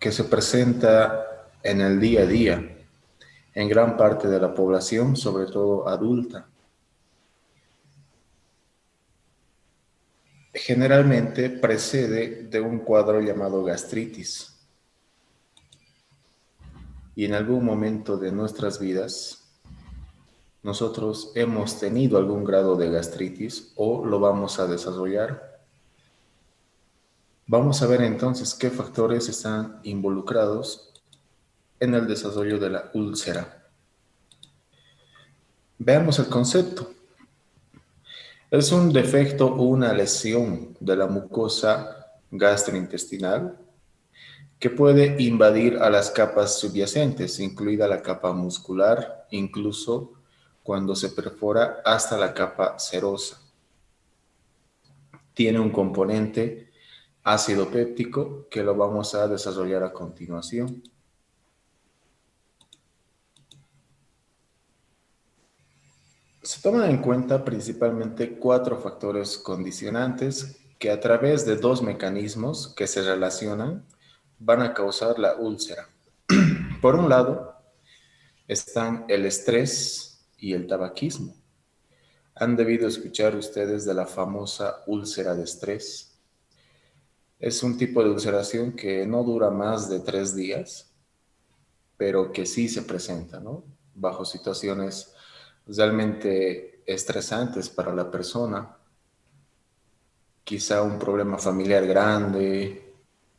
que se presenta en el día a día en gran parte de la población, sobre todo adulta. Generalmente precede de un cuadro llamado gastritis y en algún momento de nuestras vidas nosotros hemos tenido algún grado de gastritis o lo vamos a desarrollar. Vamos a ver entonces qué factores están involucrados en el desarrollo de la úlcera. Veamos el concepto. Es un defecto o una lesión de la mucosa gastrointestinal que puede invadir a las capas subyacentes, incluida la capa muscular, incluso cuando se perfora hasta la capa serosa. Tiene un componente ácido péptico que lo vamos a desarrollar a continuación. Se toman en cuenta principalmente cuatro factores condicionantes que a través de dos mecanismos que se relacionan van a causar la úlcera. Por un lado, están el estrés y el tabaquismo. Han debido escuchar ustedes de la famosa úlcera de estrés. Es un tipo de ulceración que no dura más de 3 días, pero que sí se presenta, ¿no? Bajo situaciones realmente estresantes para la persona, quizá un problema familiar grande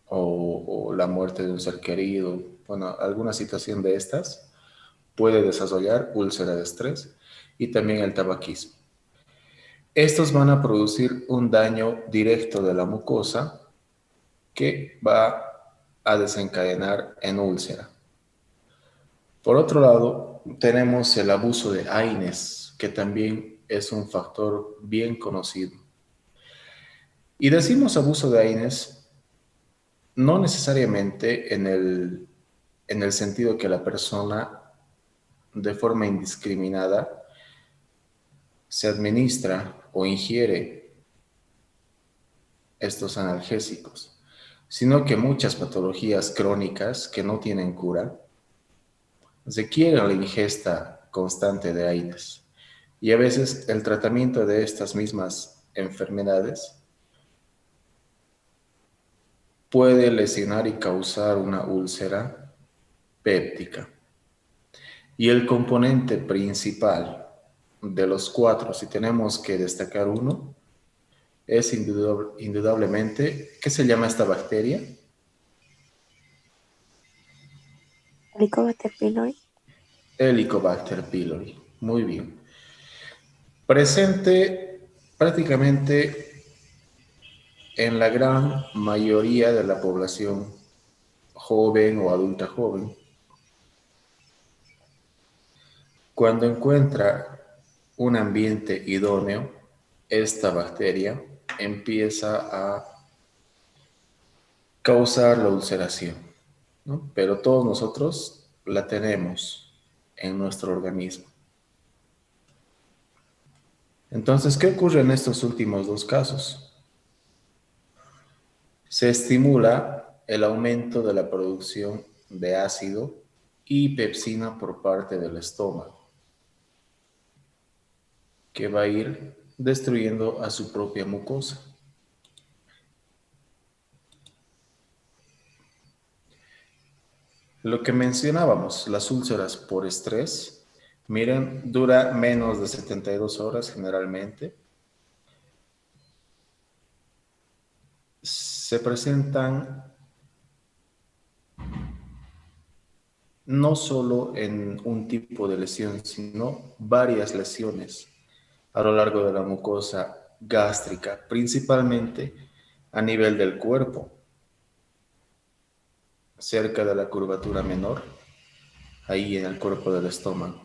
o la muerte de un ser querido, bueno, alguna situación de estas puede desarrollar úlcera de estrés y también el tabaquismo. Estos van a producir un daño directo de la mucosa que va a desencadenar en úlcera. Por otro lado, tenemos el abuso de AINES, que también es un factor bien conocido. Y decimos abuso de AINES no necesariamente en el sentido que la persona de forma indiscriminada se administra o ingiere estos analgésicos, sino que muchas patologías crónicas que no tienen cura requieren la ingesta constante de AINES. Y a veces el tratamiento de estas mismas enfermedades puede lesionar y causar una úlcera péptica. Y el componente principal de los cuatro, si tenemos que destacar uno, es indudablemente, ¿qué se llama esta bacteria? Helicobacter pylori. Helicobacter pylori. Muy bien. Presente prácticamente en la gran mayoría de la población joven o adulta joven. Cuando encuentra un ambiente idóneo, esta bacteria empieza a causar la ulceración, ¿no? Pero todos nosotros la tenemos en nuestro organismo. Entonces, ¿qué ocurre en estos últimos dos casos? Se estimula el aumento de la producción de ácido y pepsina por parte del estómago, que va a ir destruyendo a su propia mucosa. Lo que mencionábamos, las úlceras por estrés, miren, dura menos de 72 horas generalmente. Se presentan no solo en un tipo de lesión, sino varias lesiones a lo largo de la mucosa gástrica, principalmente a nivel del cuerpo, cerca de la curvatura menor, ahí en el cuerpo del estómago.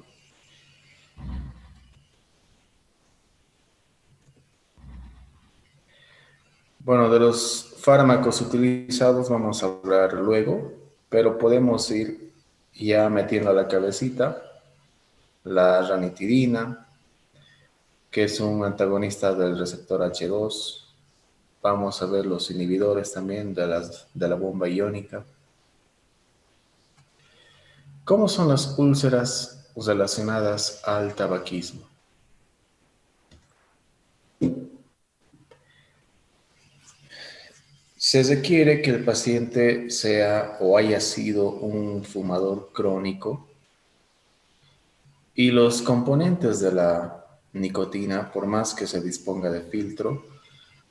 Bueno, de los fármacos utilizados vamos a hablar luego, pero podemos ir ya metiendo a la cabecita la ranitidina, que es un antagonista del receptor H2. Vamos a ver los inhibidores también de la bomba iónica. ¿Cómo son las úlceras relacionadas al tabaquismo? Se requiere que el paciente sea o haya sido un fumador crónico y los componentes de la nicotina, por más que se disponga de filtro,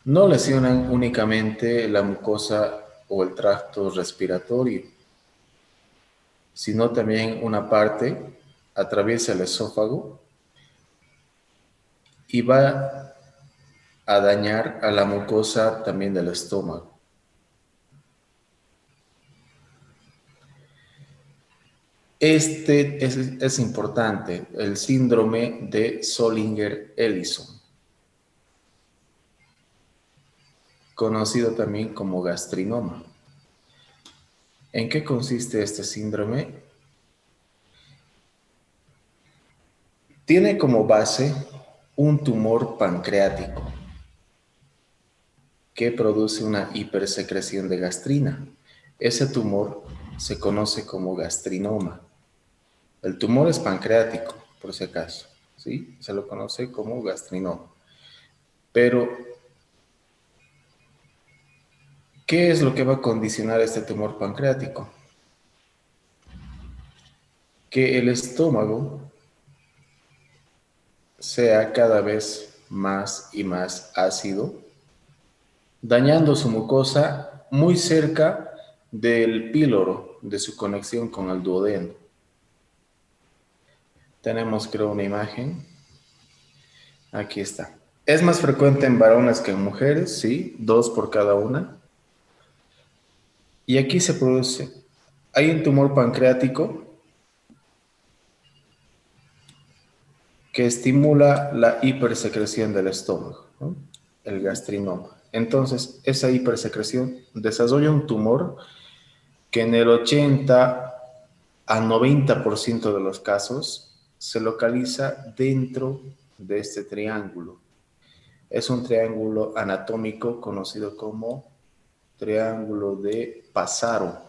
no lesionan únicamente la mucosa o el tracto respiratorio, sino también una parte atraviesa el esófago y va a dañar a la mucosa también del estómago. Este es importante, el síndrome de Zollinger-Ellison, conocido también como gastrinoma. ¿En qué consiste este síndrome? Tiene como base un tumor pancreático que produce una hipersecreción de gastrina. Ese tumor se conoce como gastrinoma. El tumor es pancreático, por si acaso, ¿sí? Se lo conoce como gastrinoma. Pero, ¿qué es lo que va a condicionar este tumor pancreático? Que el estómago sea cada vez más y más ácido, dañando su mucosa muy cerca del píloro, de su conexión con el duodeno. Tenemos, creo, una imagen. Aquí está. Es más frecuente en varones que en mujeres, sí, 2 por cada una. Y aquí se produce, hay un tumor pancreático que estimula la hipersecreción del estómago, ¿no? El gastrinoma. Entonces, esa hipersecreción desarrolla un tumor que en el 80 a 90% de los casos se localiza dentro de este triángulo. Es un triángulo anatómico conocido como triángulo de Passaro.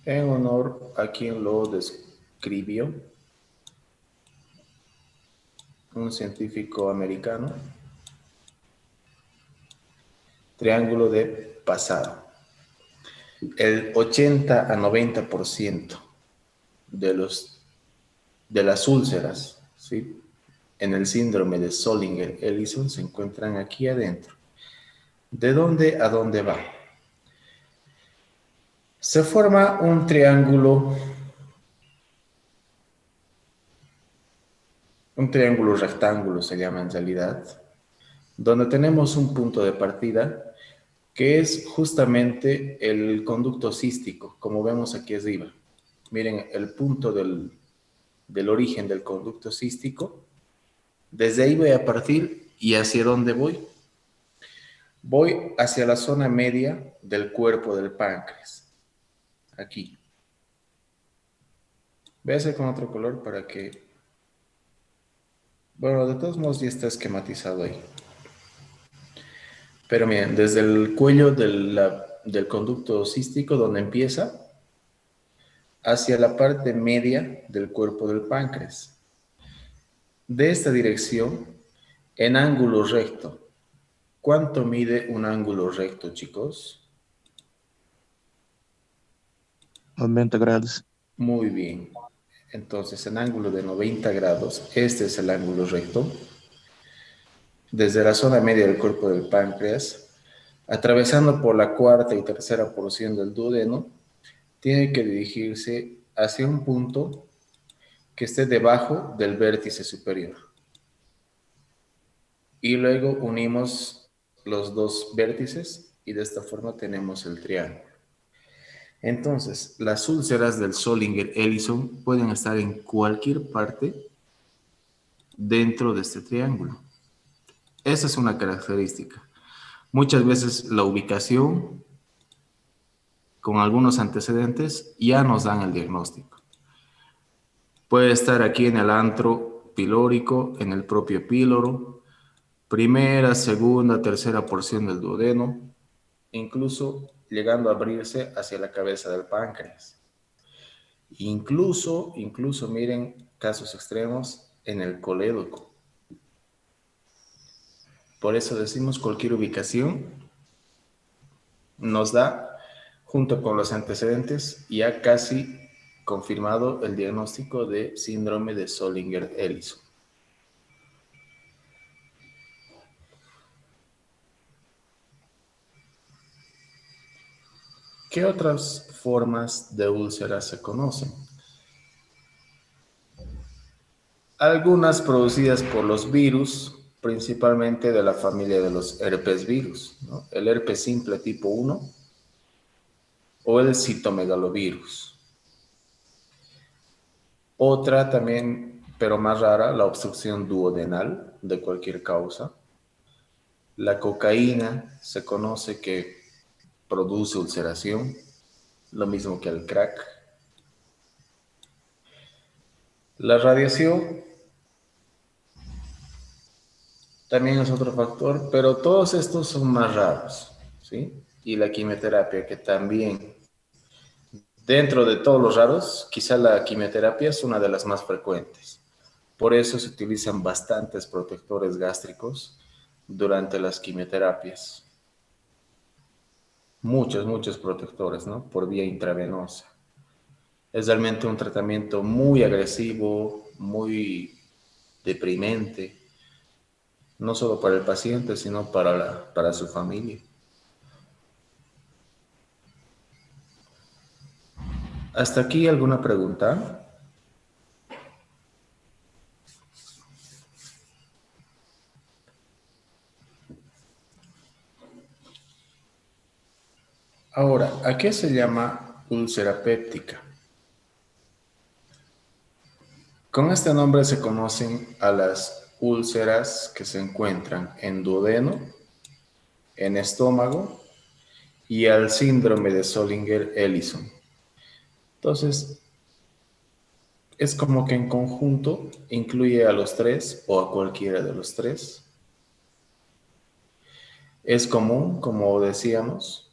En honor a quien lo describió, un científico americano, triángulo de Passaro. El 80 a 90% de, de las úlceras, ¿sí?, en el síndrome de Zollinger-Ellison se encuentran aquí adentro. ¿De dónde a dónde va? Se forma un triángulo rectángulo se llama en realidad, donde tenemos un punto de partida que es justamente el conducto cístico, como vemos aquí arriba. Miren, el punto del origen del conducto cístico, desde ahí voy a partir y ¿hacia dónde voy? Voy hacia la zona media del cuerpo del páncreas, aquí. Voy a hacer con otro color para que... Bueno, de todos modos ya está esquematizado ahí. Pero miren, desde el cuello del conducto cístico, donde empieza, hacia la parte media del cuerpo del páncreas. De esta dirección, en ángulo recto. ¿Cuánto mide un ángulo recto, chicos? 90 grados. Muy bien. Entonces, en ángulo de 90 grados, este es el ángulo recto. Desde la zona media del cuerpo del páncreas, atravesando por la cuarta y tercera porción del duodeno, tiene que dirigirse hacia un punto que esté debajo del vértice superior. Y luego unimos los dos vértices y de esta forma tenemos el triángulo. Entonces, las úlceras del Zollinger-Ellison pueden estar en cualquier parte dentro de este triángulo. Esa es una característica. Muchas veces la ubicación con algunos antecedentes ya nos dan el diagnóstico. Puede estar aquí en el antro pilórico, en el propio píloro, primera, segunda, tercera porción del duodeno, incluso llegando a abrirse hacia la cabeza del páncreas. Incluso miren casos extremos en el colédoco. Por eso decimos cualquier ubicación nos da, junto con los antecedentes, ya casi confirmado el diagnóstico de síndrome de Zollinger-Ellison. ¿Qué otras formas de úlceras se conocen? Algunas producidas por los virus, principalmente de la familia de los herpes virus, ¿no? El herpes simple tipo 1 o el citomegalovirus. Otra también, pero más rara, la obstrucción duodenal de cualquier causa. La cocaína se conoce que produce ulceración, lo mismo que el crack. La radiación también es otro factor, pero todos estos son más raros, ¿sí? Y la quimioterapia, que también, dentro de todos los raros, quizá la quimioterapia es una de las más frecuentes. Por eso se utilizan bastantes protectores gástricos durante las quimioterapias. Muchos protectores, ¿no? Por vía intravenosa. Es realmente un tratamiento muy agresivo, muy deprimente, no solo para el paciente, sino para su familia. ¿Hasta aquí alguna pregunta? Ahora, ¿a qué se llama úlcera péptica? Con este nombre se conocen a las úlceras que se encuentran en duodeno, en estómago y al síndrome de Zollinger-Ellison. Entonces, es como que en conjunto incluye a los tres o a cualquiera de los tres. Es común, como decíamos,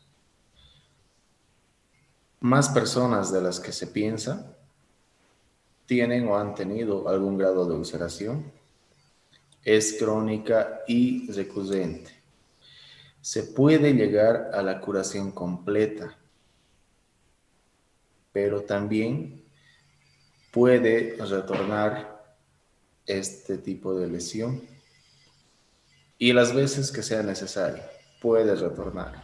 más personas de las que se piensa tienen o han tenido algún grado de ulceración. Es crónica y recurrente. Se puede llegar a la curación completa, pero también puede retornar este tipo de lesión y las veces que sea necesario, puede retornar.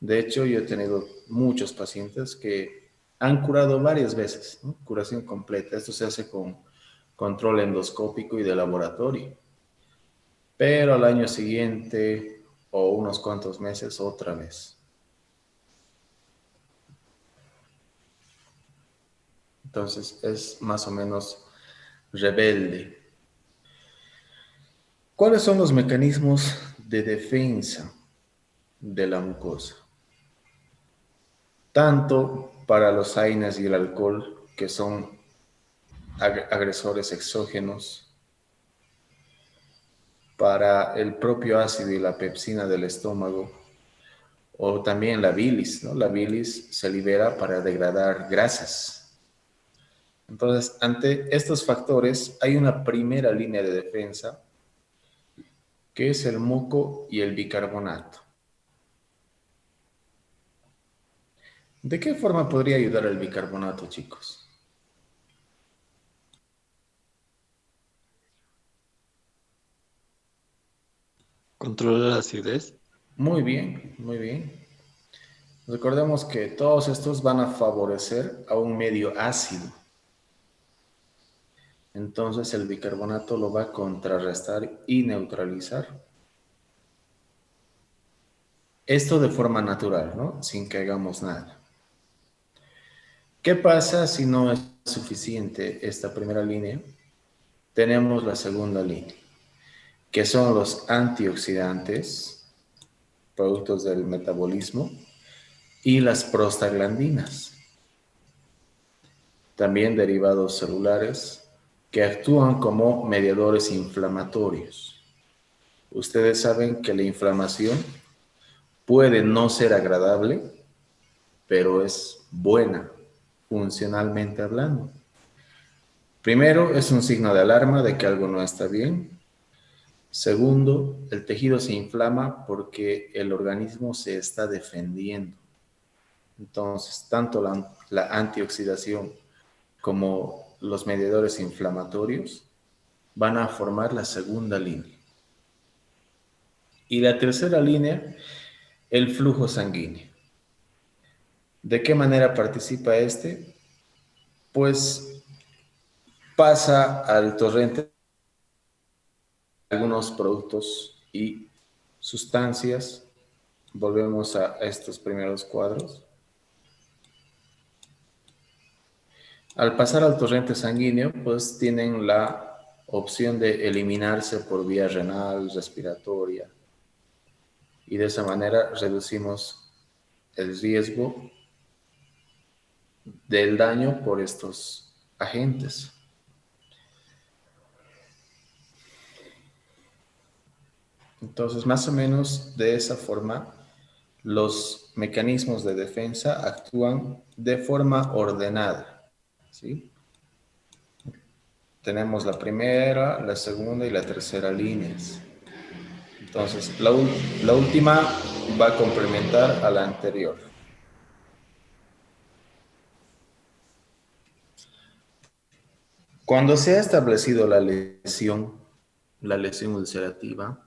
De hecho, yo he tenido muchos pacientes que han curado varias veces, ¿no? Curación completa. Esto se hace con control endoscópico y de laboratorio. Pero al año siguiente o unos cuantos meses otra vez. Entonces es más o menos rebelde. ¿Cuáles son los mecanismos de defensa de la mucosa? Tanto para los AINES y el alcohol, que son agresores exógenos, para el propio ácido y la pepsina del estómago, o también la bilis, ¿no? La bilis se libera para degradar grasas. Entonces, ante estos factores, hay una primera línea de defensa, que es el muco y el bicarbonato. ¿De qué forma podría ayudar el bicarbonato, chicos? Controla la acidez. Muy bien, muy bien. Recordemos que todos estos van a favorecer a un medio ácido. Entonces el bicarbonato lo va a contrarrestar y neutralizar. Esto de forma natural, ¿no? Sin que hagamos nada. ¿Qué pasa si no es suficiente esta primera línea? Tenemos la segunda línea, que son los antioxidantes, productos del metabolismo, y las prostaglandinas, también derivados celulares, que actúan como mediadores inflamatorios. Ustedes saben que la inflamación puede no ser agradable, pero es buena, funcionalmente hablando. Primero, es un signo de alarma de que algo no está bien. Segundo, el tejido se inflama porque el organismo se está defendiendo. Entonces, tanto la antioxidación como los mediadores inflamatorios van a formar la segunda línea. Y la tercera línea, el flujo sanguíneo. ¿De qué manera participa este? Pues pasa al torrente algunos productos y sustancias. Volvemos a estos primeros cuadros. Al pasar al torrente sanguíneo, pues tienen la opción de eliminarse por vía renal, respiratoria, y de esa manera reducimos el riesgo del daño por estos agentes. Entonces, más o menos de esa forma, los mecanismos de defensa actúan de forma ordenada, ¿sí? Tenemos la primera, la segunda y la tercera líneas. Entonces, la última va a complementar a la anterior. Cuando se ha establecido la lesión ulcerativa,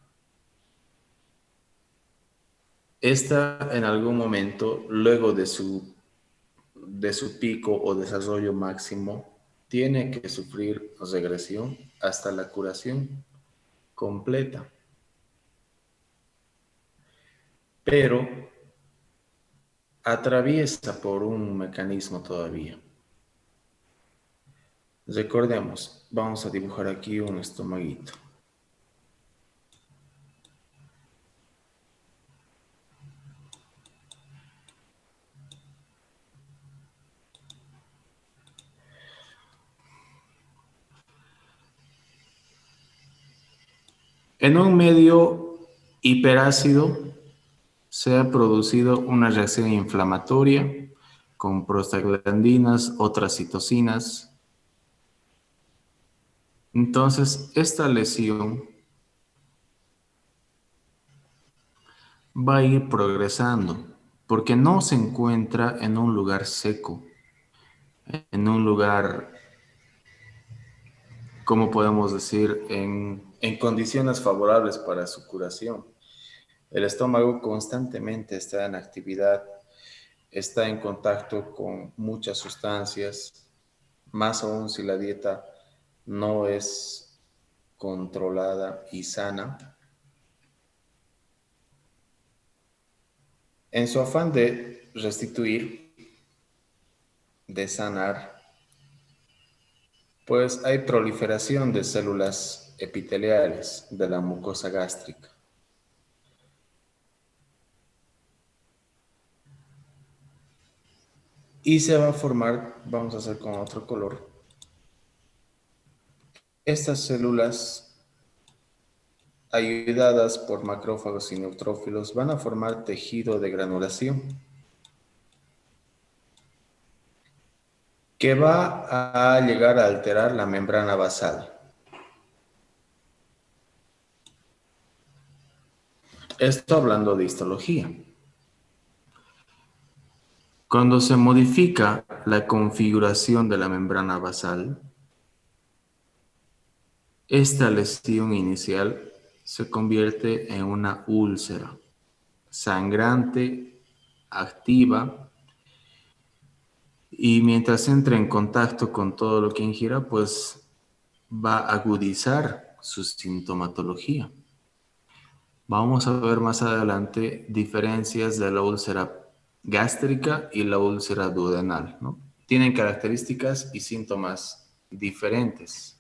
esta en algún momento, luego de su pico o desarrollo máximo, tiene que sufrir regresión hasta la curación completa. Pero atraviesa por un mecanismo todavía. Recordemos, vamos a dibujar aquí un estomaguito. En un medio hiperácido se ha producido una reacción inflamatoria con prostaglandinas, otras citocinas. Entonces, esta lesión va a ir progresando porque no se encuentra en un lugar seco, en un lugar, como podemos decir, en condiciones favorables para su curación. El estómago constantemente está en actividad, está en contacto con muchas sustancias, más aún si la dieta no es controlada y sana. En su afán de restituir, de sanar, pues hay proliferación de células epiteliales de la mucosa gástrica. Y se va a formar, vamos a hacer con otro color, estas células ayudadas por macrófagos y neutrófilos van a formar tejido de granulación que va a llegar a alterar la membrana basal. Esto hablando de histología. Cuando se modifica la configuración de la membrana basal, esta lesión inicial se convierte en una úlcera sangrante, activa, y mientras entre en contacto con todo lo que ingiera, pues va a agudizar su sintomatología. Vamos a ver más adelante diferencias de la úlcera gástrica y la úlcera duodenal, ¿no? Tienen características y síntomas diferentes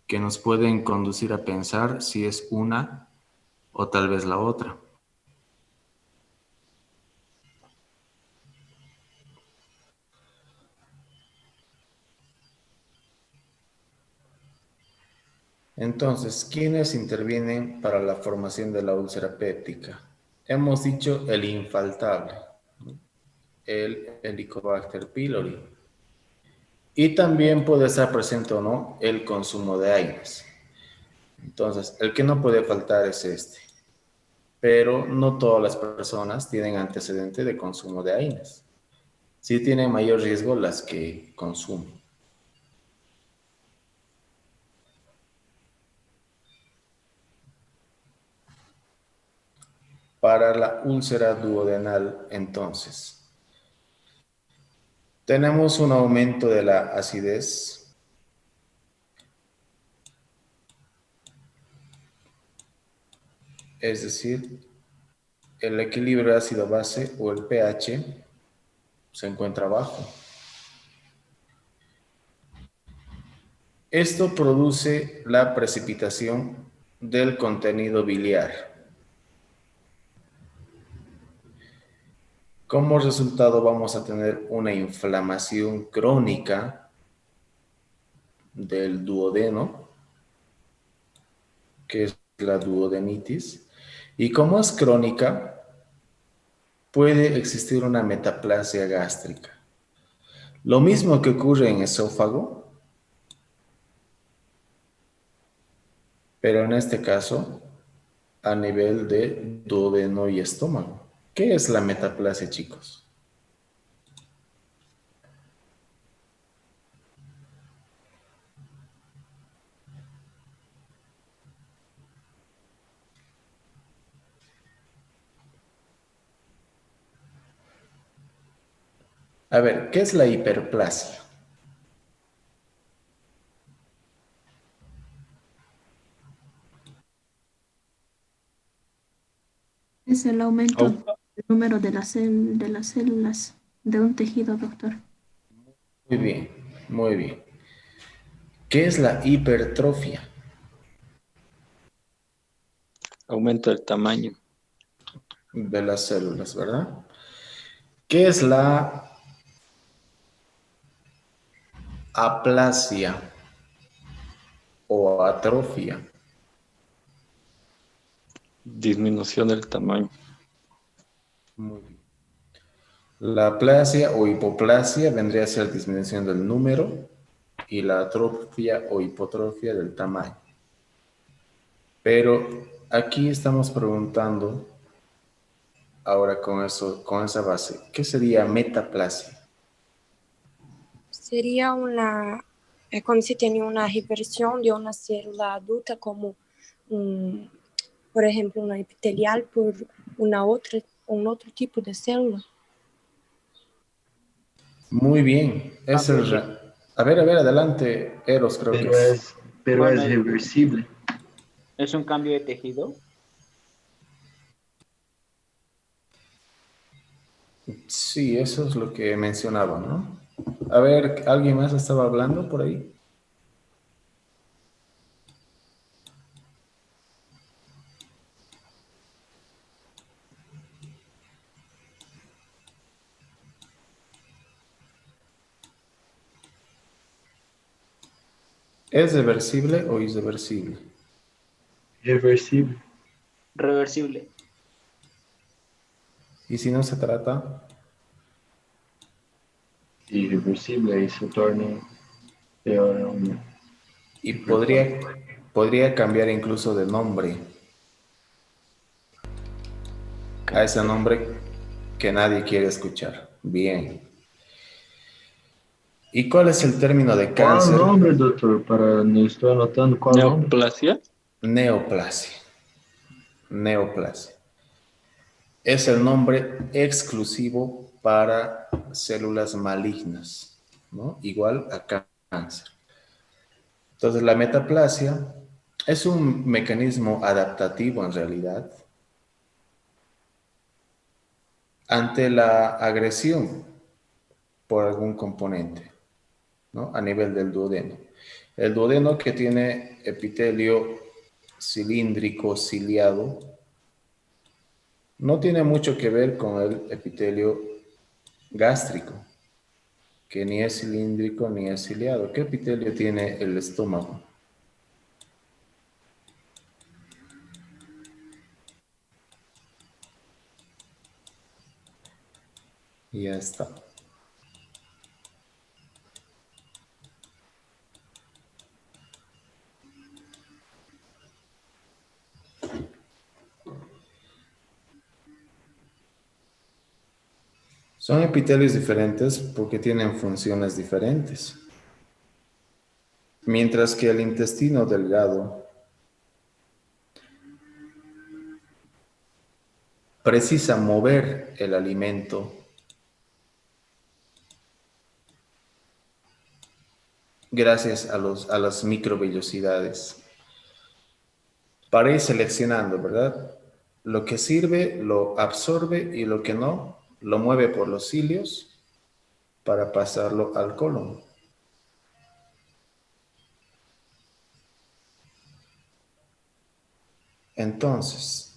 que nos pueden conducir a pensar si es una o tal vez la otra. Entonces, ¿quiénes intervienen para la formación de la úlcera péptica? Hemos dicho el infaltable, ¿no? El Helicobacter pylori. Y también puede estar presente o no el consumo de AINES. Entonces, el que no puede faltar es este. Pero no todas las personas tienen antecedente de consumo de AINES. Sí tienen mayor riesgo las que consumen. Para la úlcera duodenal, entonces, tenemos un aumento de la acidez, es decir, el equilibrio ácido-base o el pH se encuentra bajo. Esto produce la precipitación del contenido biliar. Como resultado vamos a tener una inflamación crónica del duodeno, que es la duodenitis, y como es crónica, puede existir una metaplasia gástrica. Lo mismo que ocurre en esófago, pero en este caso a nivel de duodeno y estómago. ¿Qué es la metaplasia, chicos? A ver, ¿qué es la hiperplasia? Es el aumento Au- del número de las células de un tejido, doctor. Muy bien, muy bien. ¿Qué es la hipertrofia? Aumento del tamaño. De las células, ¿verdad? ¿Qué es la aplasia o atrofia? Disminución del tamaño. Muy bien. La aplasia o hipoplasia vendría a ser disminución del número y la atrofia o hipotrofia del tamaño. Pero aquí estamos preguntando, ahora con eso, con esa base, ¿qué sería metaplasia? Sería como si tiene una reversión de una célula adulta como, por ejemplo, una epitelial por un otro tipo de célula. Muy bien, es Cambio el... de- a ver, adelante, Eros, creo que Pero es. es, pero Bueno, es reversible. es un cambio de tejido. Sí, eso es lo que mencionaba, ¿no? A ver, ¿alguien más estaba hablando por ahí? ¿Es reversible o irreversible? Reversible. Reversible. Y si no se trata, Irreversible y se torna peor aún. y podría cambiar incluso de nombre a ese nombre que nadie quiere escuchar. Bien. ¿Y cuál es el término de ¿Cuál cáncer? nombre, doctor? Para no estoy anotando cuál nombre. Neoplasia. Neoplasia. Neoplasia. Es el nombre exclusivo para células malignas, ¿no? Igual a cáncer. Entonces, la metaplasia es un mecanismo adaptativo en realidad ante la agresión por algún componente, ¿no? A nivel del duodeno. El duodeno que tiene epitelio cilíndrico ciliado no tiene mucho que ver con el epitelio gástrico, que ni es cilíndrico ni es ciliado. ¿Qué epitelio tiene el estómago? Y ya está. Son epitelios diferentes porque tienen funciones diferentes. Mientras que el intestino delgado precisa mover el alimento gracias a las microvellosidades para ir seleccionando, ¿verdad? Lo que sirve lo absorbe y lo que no lo mueve por los cilios para pasarlo al colon. Entonces,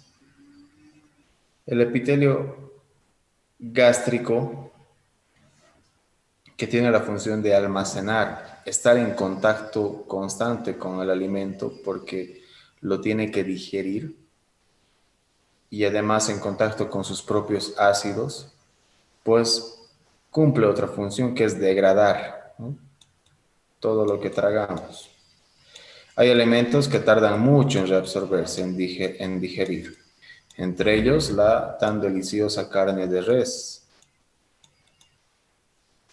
el epitelio gástrico, que tiene la función de almacenar, estar en contacto constante con el alimento porque lo tiene que digerir y además en contacto con sus propios ácidos, pues cumple otra función que es degradar, ¿no?, todo lo que tragamos. Hay elementos que tardan mucho en reabsorberse, en digerir. Entre ellos la tan deliciosa carne de res.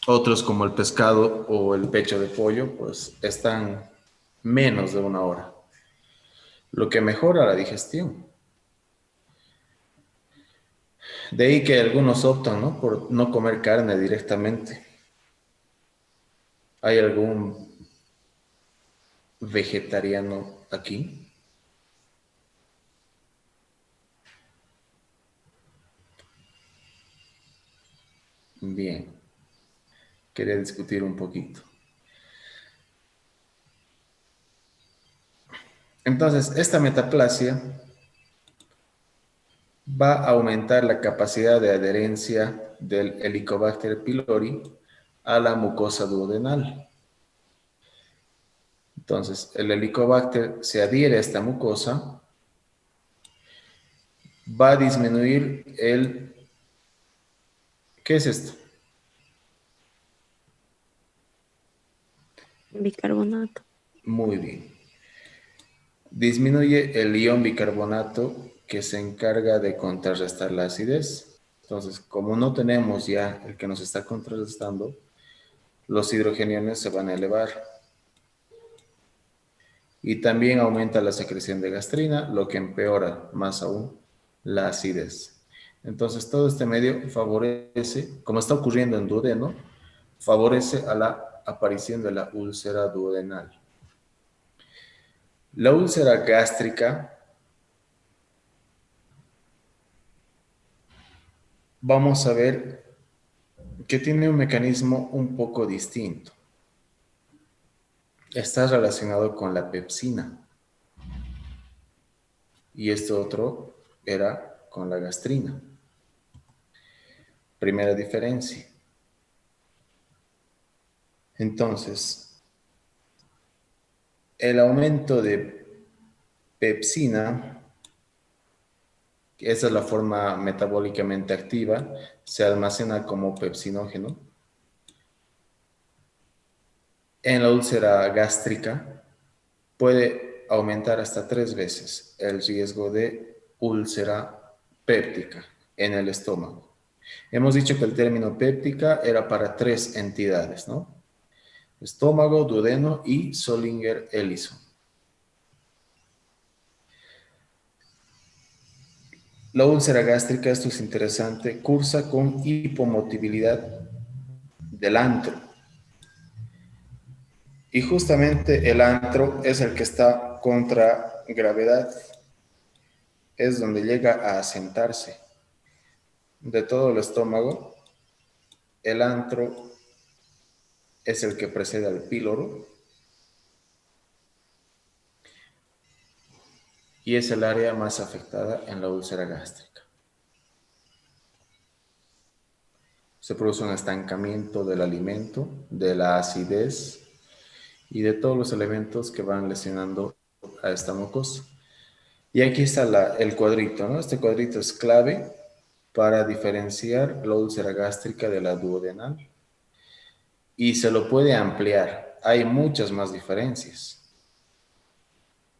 Otros como el pescado o el pecho de pollo, pues están menos de una hora, lo que mejora la digestión. De ahí que algunos optan, ¿no?, por no comer carne directamente. ¿Hay algún vegetariano aquí? Bien, quería discutir un poquito. Entonces, esta metaplasia va a aumentar la capacidad de adherencia del Helicobacter pylori a la mucosa duodenal. Entonces, el Helicobacter se adhiere a esta mucosa, va a disminuir el... ¿Qué es esto? Bicarbonato. Muy bien. Disminuye el ion bicarbonato que se encarga de contrarrestar la acidez. Entonces, como no tenemos ya el que nos está contrarrestando, los hidrogeniones se van a elevar. Y también aumenta la secreción de gastrina, lo que empeora más aún la acidez. Entonces, todo este medio favorece, como está ocurriendo en duodeno, favorece a la aparición de la úlcera duodenal. La úlcera gástrica, vamos a ver que tiene un mecanismo un poco distinto. Está relacionado con la pepsina. Y este otro era con la gastrina. Primera diferencia. Entonces, el aumento de pepsina, esa es la forma metabólicamente activa, se almacena como pepsinógeno. En la úlcera gástrica puede aumentar hasta 3 veces el riesgo de úlcera péptica en el estómago. Hemos dicho que el término péptica era para 3 entidades, ¿no? Estómago, duodeno y Zollinger-Ellison. La úlcera gástrica, esto es interesante, cursa con hipomotilidad del antro. Y justamente el antro es el que está contra gravedad, es donde llega a asentarse. De todo el estómago, el antro es el que precede al píloro y es el área más afectada en la úlcera gástrica. Se produce un estancamiento del alimento, de la acidez y de todos los elementos que van lesionando a esta mucosa. Y aquí está el cuadrito, ¿no? Este cuadrito es clave para diferenciar la úlcera gástrica de la duodenal y se lo puede ampliar. Hay muchas más diferencias.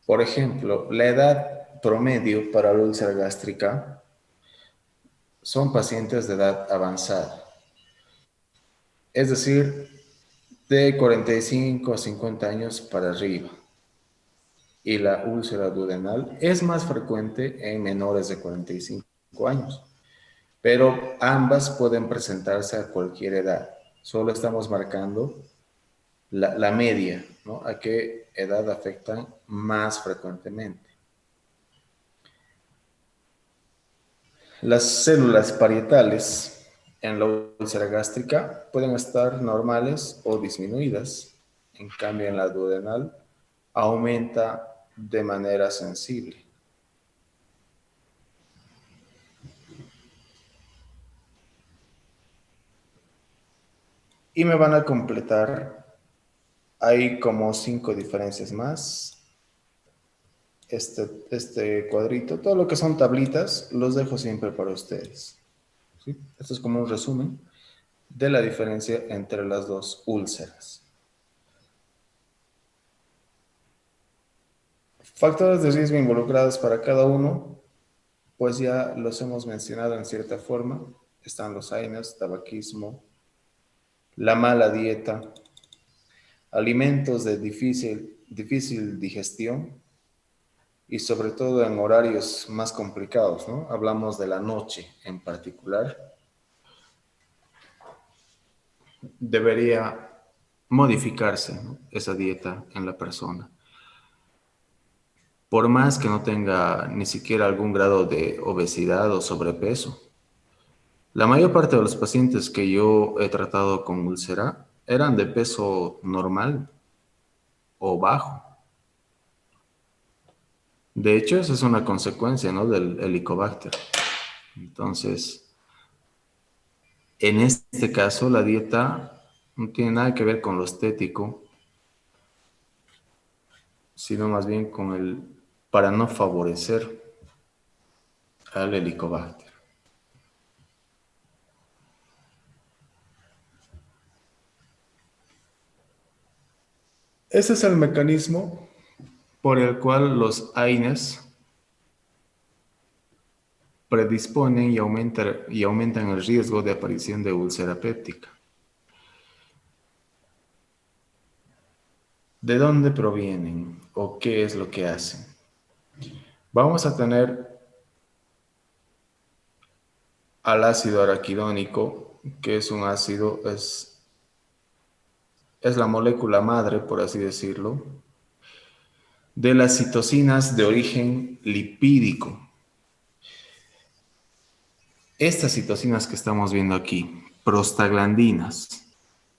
Por ejemplo, la edad promedio para la úlcera gástrica son pacientes de edad avanzada, es decir, de 45 a 50 años para arriba. Y la úlcera duodenal es más frecuente en menores de 45 años, pero ambas pueden presentarse a cualquier edad. Solo estamos marcando la media, ¿no? A qué edad afectan más frecuentemente. Las células parietales en la úlcera gástrica pueden estar normales o disminuidas. En cambio, en la duodenal aumenta de manera sensible. Y me van a completar, hay como 5 diferencias más. Este cuadrito, todo lo que son tablitas, los dejo siempre para ustedes. ¿Sí? Esto es como un resumen de la diferencia entre las dos úlceras. Factores de riesgo involucrados para cada uno, pues ya los hemos mencionado en cierta forma. Están los AINES, tabaquismo, la mala dieta, alimentos de difícil digestión y sobre todo en horarios más complicados, ¿no? Hablamos de la noche en particular. Debería modificarse, ¿no?, esa dieta en la persona. Por más que no tenga ni siquiera algún grado de obesidad o sobrepeso. La mayor parte de los pacientes que yo he tratado con úlcera eran de peso normal o bajo. De hecho, esa es una consecuencia, ¿no?, del Helicobacter. Entonces, en este caso, la dieta no tiene nada que ver con lo estético, sino más bien para no favorecer al Helicobacter. Ese es el mecanismo por el cual los AINES predisponen y aumentan el riesgo de aparición de úlcera péptica. ¿De dónde provienen o qué es lo que hacen? Vamos a tener al ácido araquidónico, que es un ácido, es la molécula madre, por así decirlo, de las citocinas de origen lipídico. Estas citocinas que estamos viendo aquí, prostaglandinas,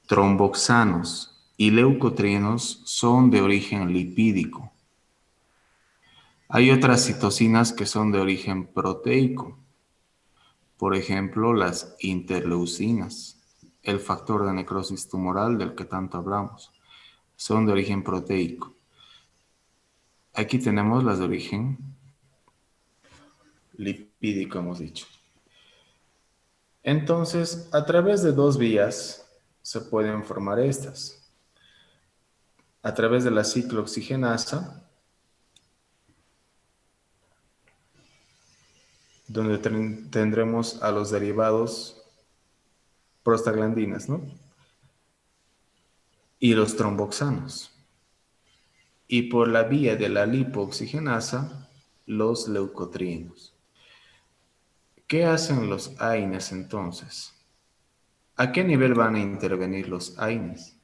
tromboxanos y leucotrienos, son de origen lipídico. Hay otras citocinas que son de origen proteico. Por ejemplo, las interleucinas, el factor de necrosis tumoral del que tanto hablamos, son de origen proteico. Aquí tenemos las de origen lipídico, hemos dicho. Entonces, a través de dos vías se pueden formar estas. A través de la ciclooxigenasa, donde tendremos a los derivados prostaglandinas, ¿no?, y los tromboxanos. Y por la vía de la lipooxigenasa, los leucotrienos. ¿Qué hacen los AINES entonces? ¿A qué nivel van a intervenir los AINES?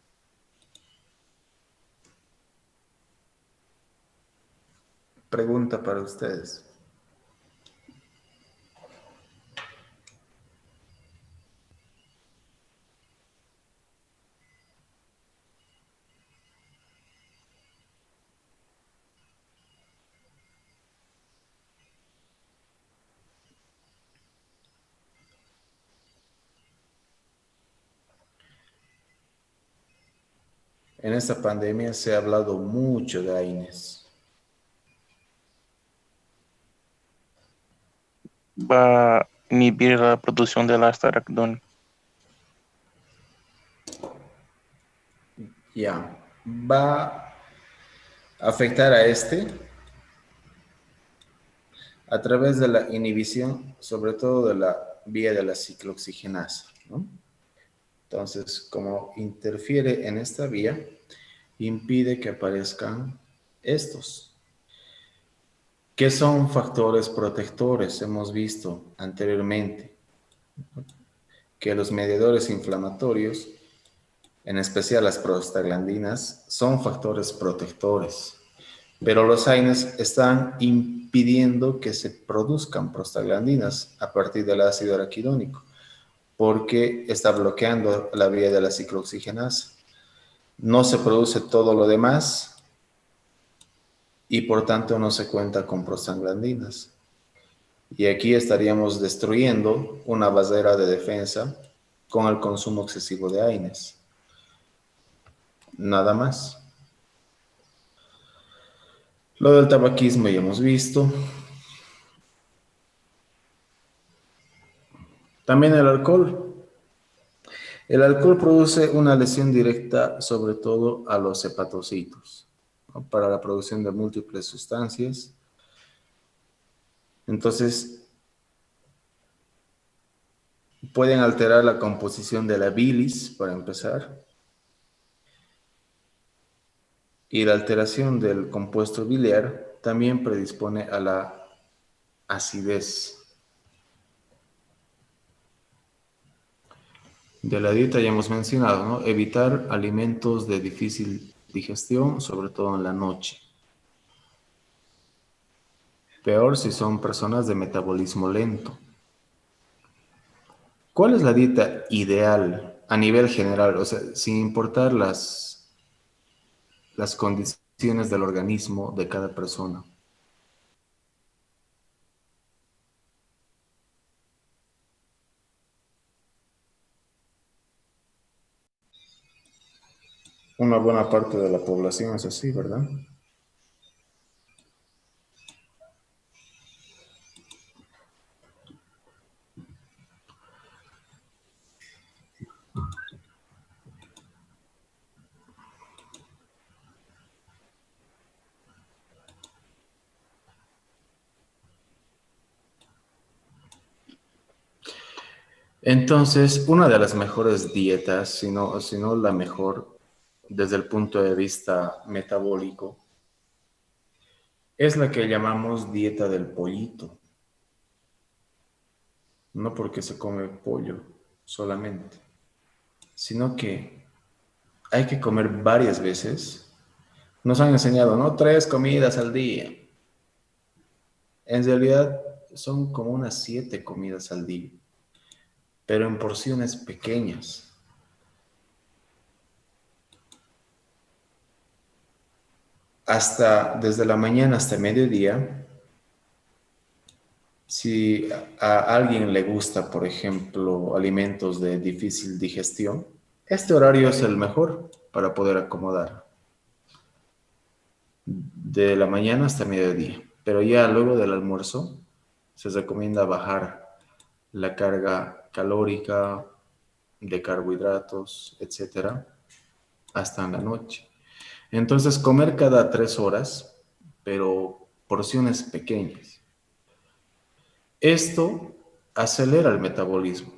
Pregunta para ustedes. En esta pandemia se ha hablado mucho de AINES. Va inhibir la producción del ácido araquidónico. Ya, va a afectar a este a través de la inhibición, sobre todo de la vía de la ciclooxigenasa, ¿no? Entonces, como interfiere en esta vía, impide que aparezcan estos, que son factores protectores. Hemos visto anteriormente que los mediadores inflamatorios, en especial las prostaglandinas, son factores protectores. Pero los AINES están impidiendo que se produzcan prostaglandinas a partir del ácido araquidónico, porque está bloqueando la vía de la ciclooxigenasa. No se produce todo lo demás y por tanto no se cuenta con prostaglandinas. Y aquí estaríamos destruyendo una barrera de defensa con el consumo excesivo de AINES. Nada más. Lo del tabaquismo ya hemos visto. También el alcohol. El alcohol produce una lesión directa sobre todo a los hepatocitos, ¿no? Para la producción de múltiples sustancias. Entonces, pueden alterar la composición de la bilis, para empezar, y la alteración del compuesto biliar también predispone a la acidez. De la dieta ya hemos mencionado, ¿no? Evitar alimentos de difícil digestión, sobre todo en la noche. Peor si son personas de metabolismo lento. ¿Cuál es la dieta ideal a nivel general? O sea, sin importar las condiciones del organismo de cada persona. Una buena parte de la población es así, ¿verdad? Entonces, una de las mejores dietas, si no la mejor desde el punto de vista metabólico, es la que llamamos dieta del pollito. No porque se come pollo solamente, sino que hay que comer varias veces. Nos han enseñado, ¿no? 3 comidas al día. En realidad son como unas 7 comidas al día, pero en porciones pequeñas. Desde la mañana hasta mediodía. Si a alguien le gusta, por ejemplo, alimentos de difícil digestión, este horario es el mejor para poder acomodar. De la mañana hasta mediodía. Pero ya luego del almuerzo se recomienda bajar la carga calórica de carbohidratos, etcétera, hasta en la noche. Entonces, comer cada 3 horas, pero porciones pequeñas. Esto acelera el metabolismo.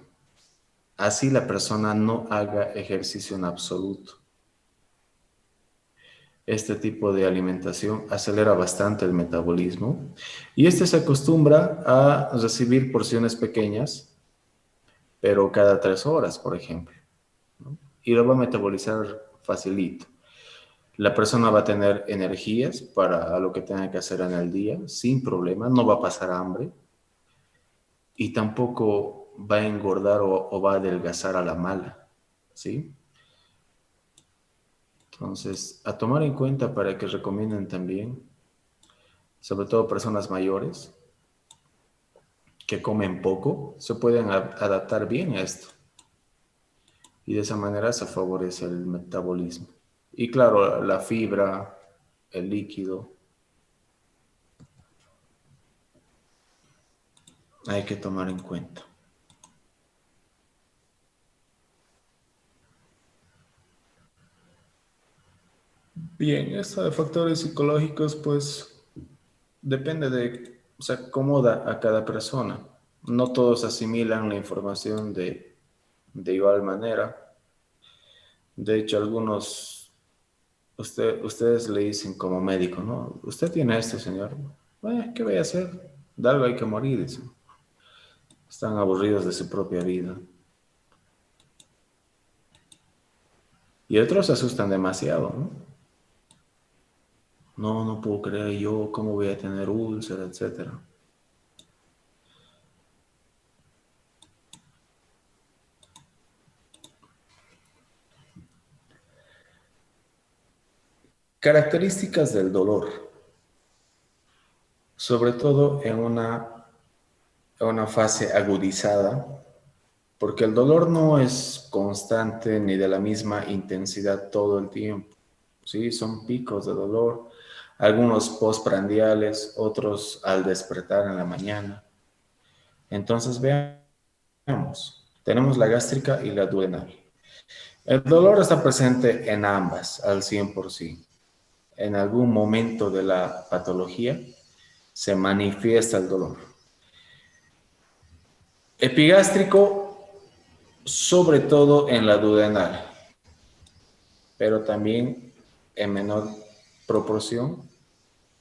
Así la persona no haga ejercicio en absoluto. Este tipo de alimentación acelera bastante el metabolismo y este se acostumbra a recibir porciones pequeñas, pero cada 3 horas, por ejemplo, ¿no? Y lo va a metabolizar facilito. La persona va a tener energías para lo que tenga que hacer en el día, sin problema, no va a pasar hambre y tampoco va a engordar o va a adelgazar a la mala, ¿sí? Entonces, a tomar en cuenta para que recomienden también, sobre todo personas mayores que comen poco, se pueden adaptar bien a esto. Y de esa manera se favorece el metabolismo. Y claro, la fibra, el líquido. hay que tomar en cuenta. Bien, esto de factores psicológicos, pues depende de, se acomoda a cada persona. No todos asimilan la información de igual manera. De hecho, algunos, ustedes le dicen como médico, ¿no? Usted tiene esto, señor. ¿Qué voy a hacer? De algo hay que morir, dicen. Están aburridos de su propia vida. Y otros se asustan demasiado, ¿no? No, no puedo creer yo, ¿cómo voy a tener úlcera, etcétera? Características del dolor, sobre todo en una fase agudizada, porque el dolor no es constante ni de la misma intensidad todo el tiempo, ¿sí? Son picos de dolor, algunos postprandiales, otros al despertar en la mañana. Entonces veamos, tenemos la gástrica y la duodenal. El dolor está presente en ambas al 100%. En algún momento de la patología se manifiesta el dolor. Epigástrico, sobre todo en la duodenal, pero también en menor proporción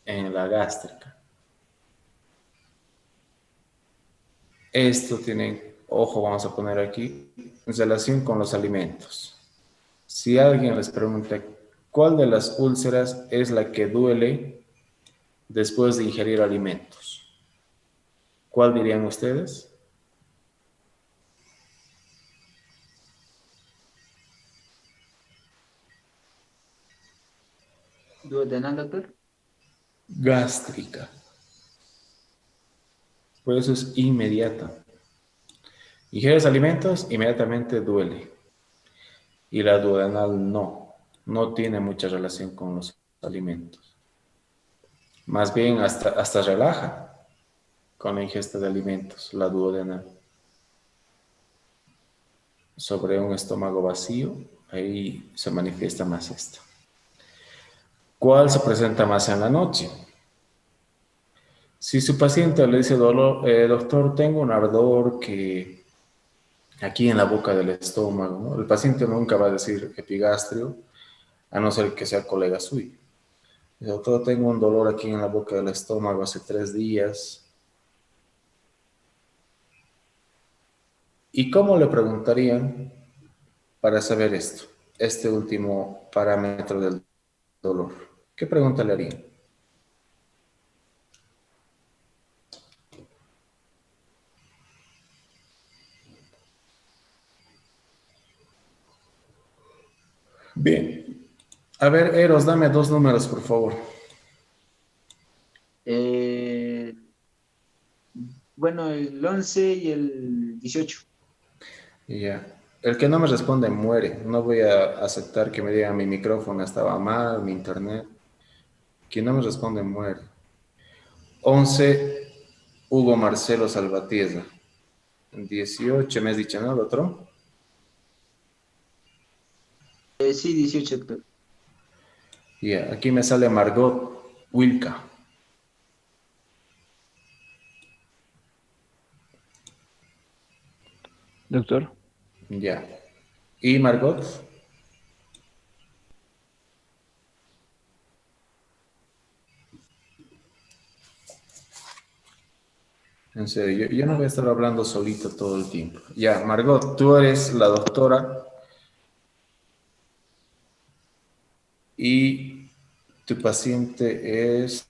en la gástrica. Esto tiene, ojo, vamos a poner aquí, en relación con los alimentos. Si alguien les pregunta cuál de las úlceras es la que duele después de ingerir alimentos, ¿cuál dirían ustedes? ¿Duodenal, doctor? Gástrica. Por eso es inmediata. Ingieres alimentos, inmediatamente duele. Y la duodenal no tiene mucha relación con los alimentos. Más bien hasta relaja con la ingesta de alimentos, la duodenal. Sobre un estómago vacío, ahí se manifiesta más esto. ¿Cuál se presenta más en la noche? Si su paciente le dice, doctor, tengo un ardor que aquí en la boca del estómago, ¿no? El paciente nunca va a decir epigastrio, a no ser que sea colega suyo. Dice, doctor, tengo un dolor aquí en la boca del estómago hace 3 días. ¿Y cómo le preguntarían para saber esto? Este último parámetro del dolor. ¿Qué pregunta le harían? Bien. A ver, Eros, dame 2 números, por favor. Eh, bueno, el 11 y el 18. Ya. El que no me responde muere. No voy a aceptar que me digan mi micrófono estaba mal, mi internet. Quien no me responde muere. 11, Hugo Marcelo Salvatierra. 18, me has dicho, ¿no? ¿El otro? Sí, 18, doctor. Ya, aquí me sale Margot Wilka. Doctor, Ya. ¿Y Margot? En serio, yo no voy a estar hablando solito todo el tiempo. Ya, Margot, tú eres la doctora y tu paciente es...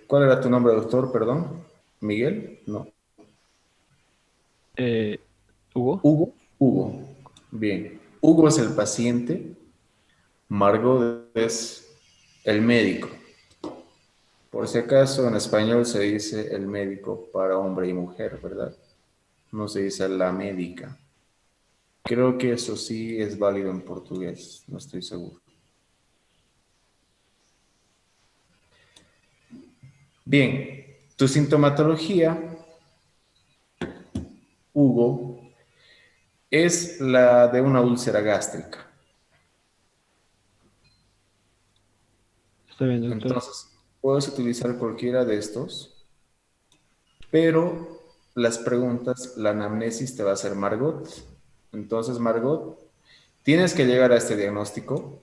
¿cuál era tu nombre, doctor? Perdón. ¿Miguel? No. Hugo. Hugo. Hugo. Bien. Hugo es el paciente. Margot es el médico. Por si acaso, en español se dice el médico para hombre y mujer, ¿verdad? No se dice la médica. Creo que eso sí es válido en portugués, no estoy seguro. Bien, Tu sintomatología, Hugo, es la de una úlcera gástrica. Está bien, doctor. Entonces, puedes utilizar cualquiera de estos, pero las preguntas, la anamnesis te va a hacer Margot. Entonces, Margot, tienes que llegar a este diagnóstico,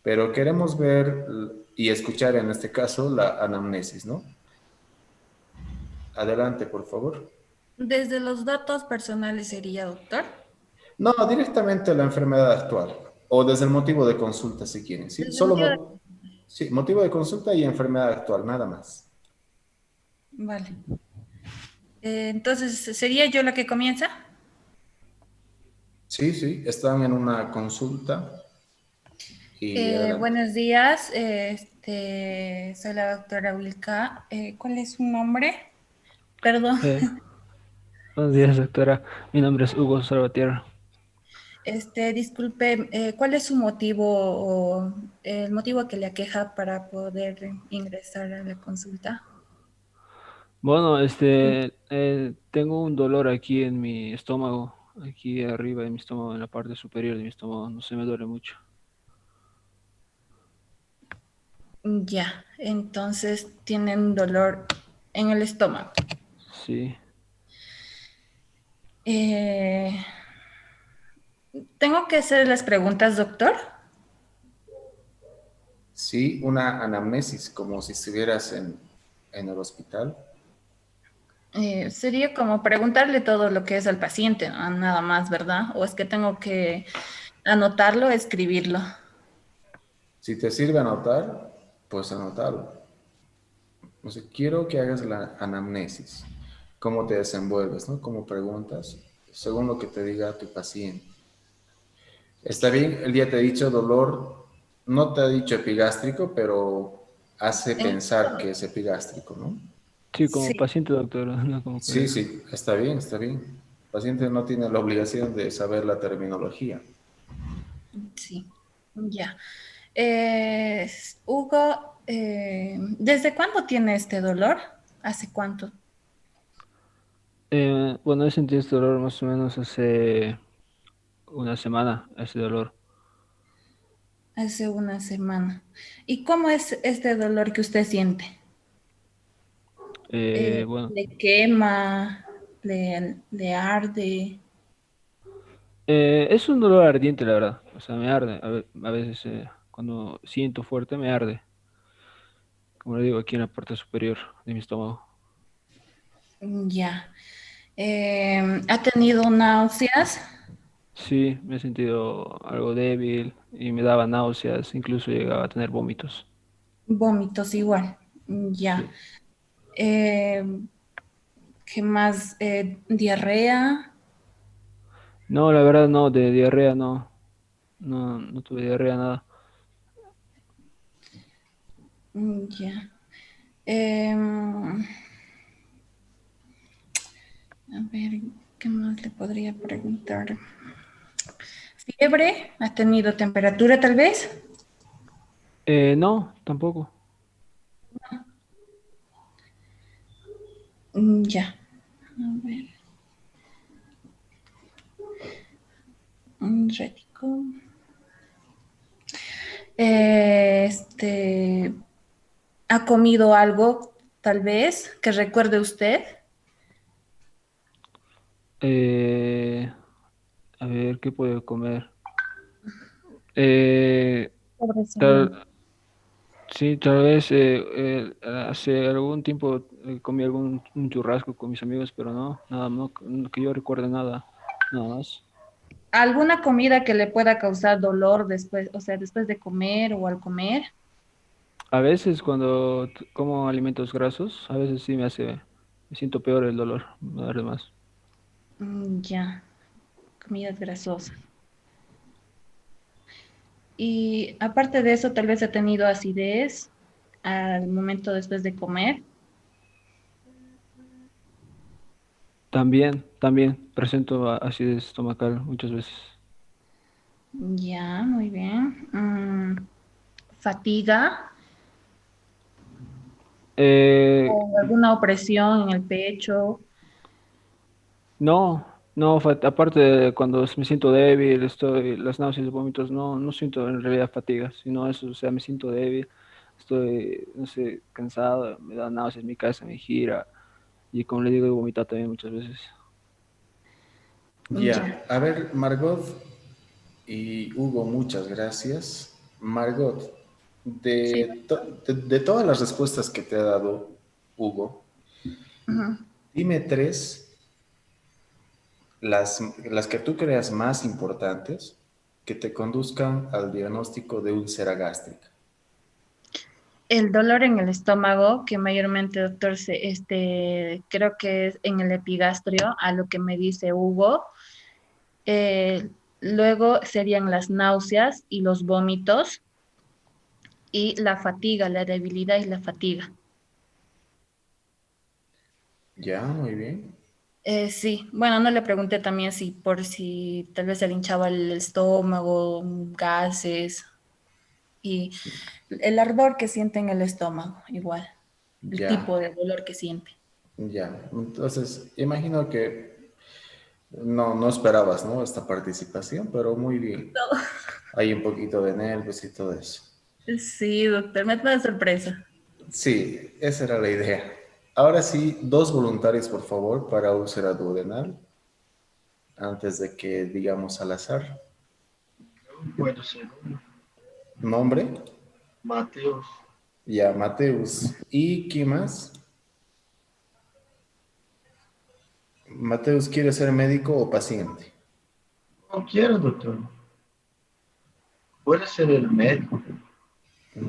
pero queremos ver y escuchar en este caso la anamnesis, ¿no? Adelante, por favor. Desde los datos personales sería, doctor. No, directamente la enfermedad actual o desde el motivo de consulta si quieren, ¿sí? Desde el motivo de... Sí, motivo de consulta y enfermedad actual, nada más. Vale. Entonces, ¿sería yo la que comienza? Sí, sí, están en una consulta y adelante. Buenos días, soy la doctora Wilka. ¿Cuál es su nombre? Perdón. Buenos días, doctora. Mi nombre es Hugo Salvatierra. Disculpe, ¿cuál es su motivo o el motivo que le aqueja para poder ingresar a la consulta? Bueno, tengo un dolor aquí en mi estómago, aquí arriba de mi estómago, en la parte superior de mi estómago. No se me duele mucho. Ya, entonces tienen dolor en el estómago. Sí. Eh, ¿Tengo que hacer las preguntas, doctor? Sí, una anamnesis, como si estuvieras en el hospital. Sería como preguntarle todo lo que es al paciente, ¿no? Nada más, ¿verdad? ¿O es que tengo que anotarlo, escribirlo? Si te sirve anotar, pues anótalo. O sea, quiero que hagas la anamnesis, cómo te desenvuelves, ¿no? Cómo preguntas, según lo que te diga tu paciente. Está bien, el día te ha dicho dolor, no te ha dicho epigástrico, pero hace En- pensar que es epigástrico, ¿no? Sí, como Sí, paciente, doctora, no como Sí, colega. sí, está bien, está bien. El paciente no tiene la obligación de saber la terminología. sí, ya. Hugo, ¿desde cuándo tiene este dolor? ¿Hace cuánto? Bueno, he sentido este dolor más o menos hace una semana, ese dolor. Hace una semana. ¿Y cómo es este dolor que usted siente? Bueno, ¿Le quema? ¿Le arde? es un dolor ardiente, la verdad. O sea, me arde. A veces cuando siento fuerte me arde. Como le digo, aquí en la parte superior de mi estómago. Ya. ¿Ha tenido náuseas? Sí, me he sentido algo débil y me daba náuseas, incluso llegaba a tener vómitos. Vómitos igual. Ya. Sí. Eh, ¿Qué más? ¿Diarrea? No, la verdad no, de diarrea no. No, no tuve diarrea, nada. Ya. Em, a ver, ¿qué más le podría preguntar? ¿Fiebre? ¿Ha tenido temperatura tal vez? No, tampoco. Ya. A ver. Un ratico. ¿Ha comido algo tal vez que recuerde usted? Eh, a ver, ¿qué puedo comer? Eh, Sobre semana. tal, sí, tal vez hace algún tiempo comí un churrasco con mis amigos, pero no, nada, no que yo recuerde nada, nada más. ¿Alguna comida que le pueda causar dolor después, o sea, después de comer o al comer? A veces cuando como alimentos grasos, a veces sí me siento peor el dolor, me duele más. Ya, comidas grasosas. Y aparte de eso, tal vez ha tenido acidez al momento después de comer. También presento acidez estomacal muchas veces. Ya, muy bien. Fatiga. Eh, ¿O alguna opresión en el pecho? no, no, aparte de cuando me siento débil, las náuseas y vómitos, no, no siento en realidad fatiga, sino eso, o sea, me siento débil, estoy, no sé, cansado, me da náuseas, mi cabeza me gira, y como le digo, he vomitado también muchas veces. Ya, Ya. a ver, Margot y Hugo, muchas gracias. Margot, Sí. de todas las respuestas que te ha dado Hugo, Ujú. dime tres, las que tú creas más importantes que te conduzcan al diagnóstico de úlcera gástrica. El dolor en el estómago, que mayormente, doctor, creo que es en el epigastrio, a lo que me dice Hugo. Eh, Luego serían las náuseas y los vómitos y la fatiga, la debilidad y la fatiga. Ya, muy bien. Sí, bueno, no le pregunté también si por si tal vez se le hinchaba el estómago, gases y el ardor que siente en el estómago, igual, el Ya, tipo de dolor que siente. ya. Entonces, imagino que no esperabas, ¿no? Esta participación, pero muy bien. Hay un poquito de nervios y todo eso. Sí, doctor, me da sorpresa. Sí, esa era la idea. Ahora sí, dos voluntarios, por favor, para úlcera duodenal, antes de que digamos al azar. Puedo ser uno. Nombre, Mateus. ya, Mateus. ¿Y quién más? Mateus, ¿quiere ser médico o paciente? Cualquiera, doctor. Puede ser el médico.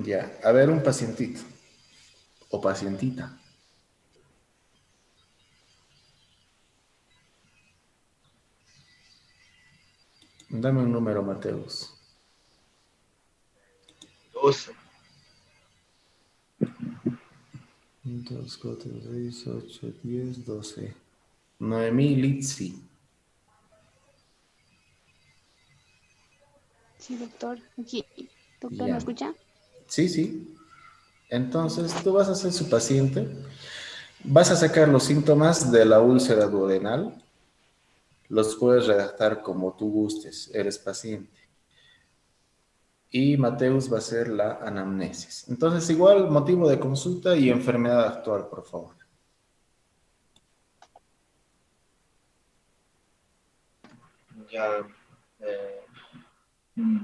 Ya, a ver, un pacientito o pacientita. Dame un número, Mateus. 12. 2, 4, 6, 8, 10, 12. Noemí Litsi. Sí, doctor. Aquí, doctor, ¿me Ya. escucha? Sí, sí. Entonces, tú vas a ser su paciente. Vas a sacar los síntomas de la úlcera duodenal. Los puedes redactar como tú gustes. Eres paciente. Y Mateus va a ser la anamnesis. Entonces, igual, motivo de consulta y enfermedad actual, por favor. Ya. eh,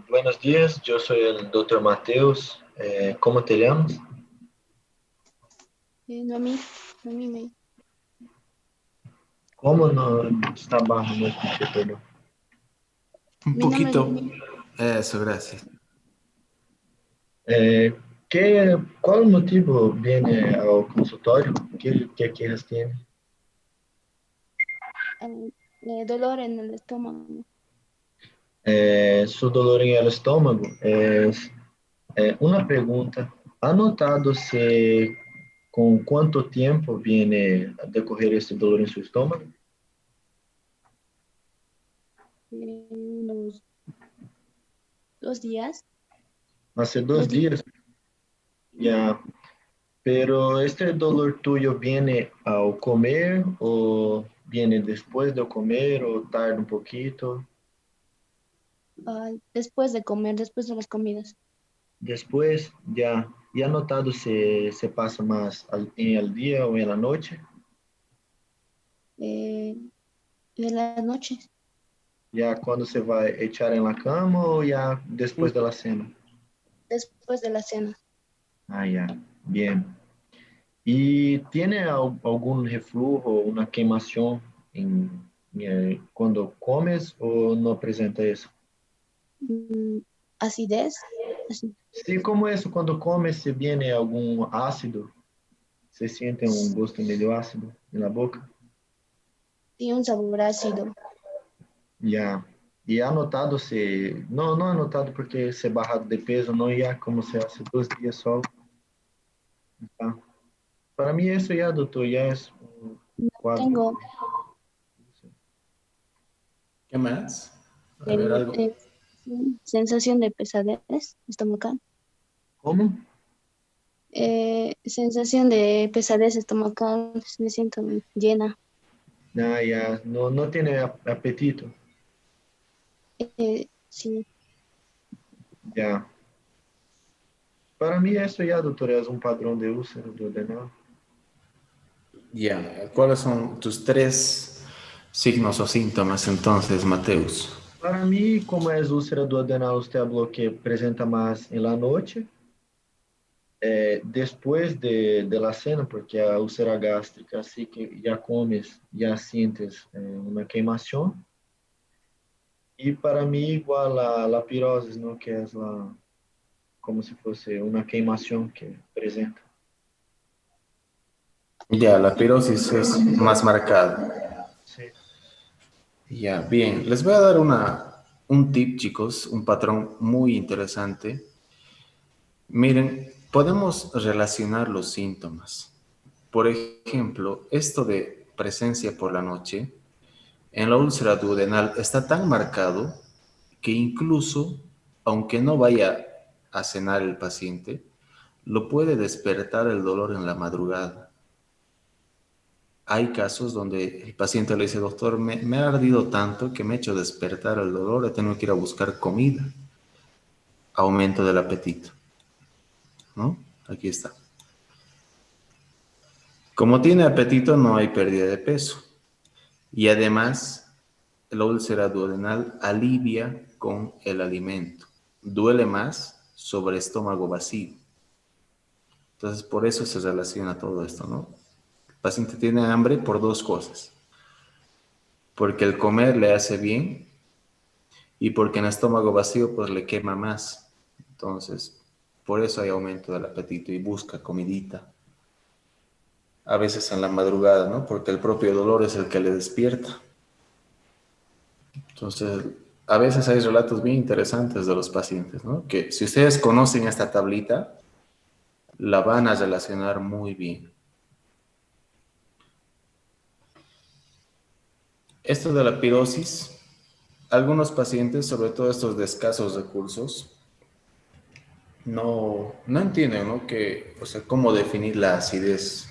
Buenos días, yo soy el doctor Mateus. ¿Cómo te llamas? Noemí, Noemí me... ¿Cómo no está bajo? No escuché, perdón. Un Mi nombre es poquito. Noemí. Eso, gracias. Eh, ¿Cuál motivo viene ao consultório? ¿Qué quejas tiene? Dolor en el estómago. Su dolor en el estómago es una pregunta. ¿Ha notado si con cuánto tiempo viene a decorrer este dolor en su estómago? Unos 2 días. Hace Dos dos días. días ya. Pero este dolor tuyo viene al comer o viene después de comer o tarda un poquito. Después de comer, después de las comidas. Después ya, ¿y ha notado si se pasa más en el día o en la noche? Eh, de las noches. ¿Ya cuando se va a echar en la cama o ya después Sí. de la cena? Después de la cena. Ah, ya, bien. ¿Y tiene algún reflujo, una quemación cuando comes o no presenta eso? Mm, acidez. Así. Sí, como eso, cuando comes, se viene algún ácido, se siente un gusto medio ácido en la boca. Y un sabor ácido. Ya. Y ha notado se, no ha notado porque se baja de peso, no ya como se hace 2 días solo. Tá? Para mí eso ya, doctor, ya es un cuadro. Tengo ¿Qué más? A ver, algo. eh, sensación de pesadez estomacal. ¿Cómo? Sensación de pesadez estomacal, me siento llena. Ah, ya, no, no tiene apetito. Sí, Ya. Para mí eso ya, doctor, es un padrón de úlcera duodenal. Ya, ¿cuáles son tus tres signos o síntomas entonces, Mateus? Para mí, como es úlcera duodenal, usted habló que presenta más en la noche, después de la cena, porque a úlcera gástrica, así que ya comes, ya sientes una queimación. Y para mí igual la pirosis, ¿no? Que es como si fuese una queimación que presenta. Ya, la pirosis es más marcada. Sí. Ya, bien. Les voy a dar un tip, chicos, un patrón muy interesante. Miren, podemos relacionar los síntomas. Por ejemplo, esto de presencia por la noche en la úlcera duodenal está tan marcado que incluso, aunque no vaya a cenar el paciente, lo puede despertar el dolor en la madrugada. Hay casos donde el paciente le dice, doctor, me ha ardido tanto que me ha hecho despertar el dolor, he tenido que ir a buscar comida. Aumento del apetito, ¿no? Aquí está. Como tiene apetito, no hay pérdida de peso. Y además, la úlcera duodenal alivia con el alimento. Duele más sobre estómago vacío. Entonces, por eso se relaciona todo esto, ¿no? El paciente tiene hambre por dos cosas. Porque el comer le hace bien y porque en estómago vacío pues le quema más. Entonces, por eso hay aumento del apetito y busca comidita. A veces en la madrugada, ¿no? Porque el propio dolor es el que le despierta. Entonces, a veces hay relatos bien interesantes de los pacientes, ¿no? Que si ustedes conocen esta tablita, la van a relacionar muy bien. Esto de la pirosis, algunos pacientes, sobre todo estos de escasos recursos, no entienden, ¿no? Que, o sea, cómo definir la acidez.